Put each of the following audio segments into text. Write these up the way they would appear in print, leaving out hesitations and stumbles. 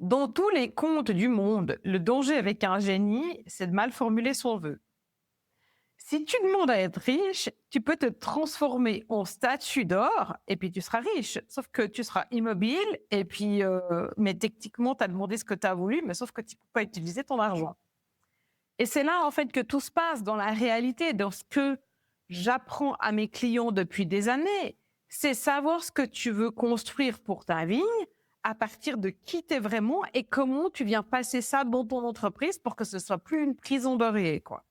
Dans tous les contes du monde, le danger avec un génie, c'est de mal formuler son vœu. Si tu demandes à être riche, tu peux te transformer en statue d'or et puis tu seras riche. Sauf que tu seras immobile et puis, mais techniquement, tu as demandé ce que tu as voulu, mais sauf que tu ne peux pas utiliser ton argent. Et c'est là, en fait, que tout se passe dans la réalité, dans ce que j'apprends à mes clients depuis des années. C'est savoir ce que tu veux construire pour ta vie, à partir de qui tu es vraiment et comment tu viens passer ça dans ton entreprise pour que ce soit plus une prison dorée, quoi.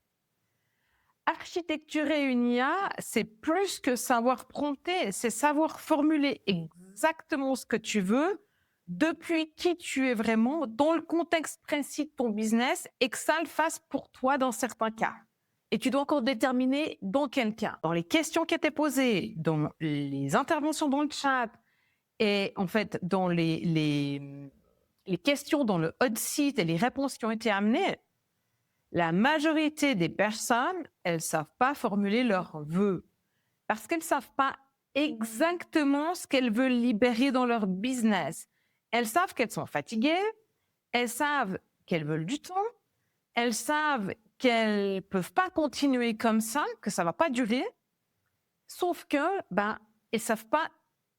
Architecturer une IA, c'est plus que savoir prompter, c'est savoir formuler exactement ce que tu veux, depuis qui tu es vraiment, dans le contexte précis de ton business et que ça le fasse pour toi dans certains cas. Et tu dois encore déterminer dans quel cas. Dans les questions qui étaient posées, dans les interventions dans le chat et en fait dans les questions dans le hot seat et les réponses qui ont été amenées, la majorité des personnes, elles ne savent pas formuler leurs vœux parce qu'elles ne savent pas exactement ce qu'elles veulent libérer dans leur business. Elles savent qu'elles sont fatiguées, elles savent qu'elles veulent du temps, elles savent qu'elles ne peuvent pas continuer comme ça, que ça ne va pas durer, sauf que, elles ne savent pas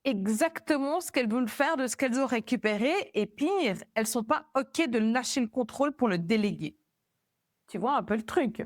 exactement ce qu'elles veulent faire de ce qu'elles ont récupéré et pire, elles ne sont pas OK de lâcher le contrôle pour le déléguer. Tu vois un peu le truc?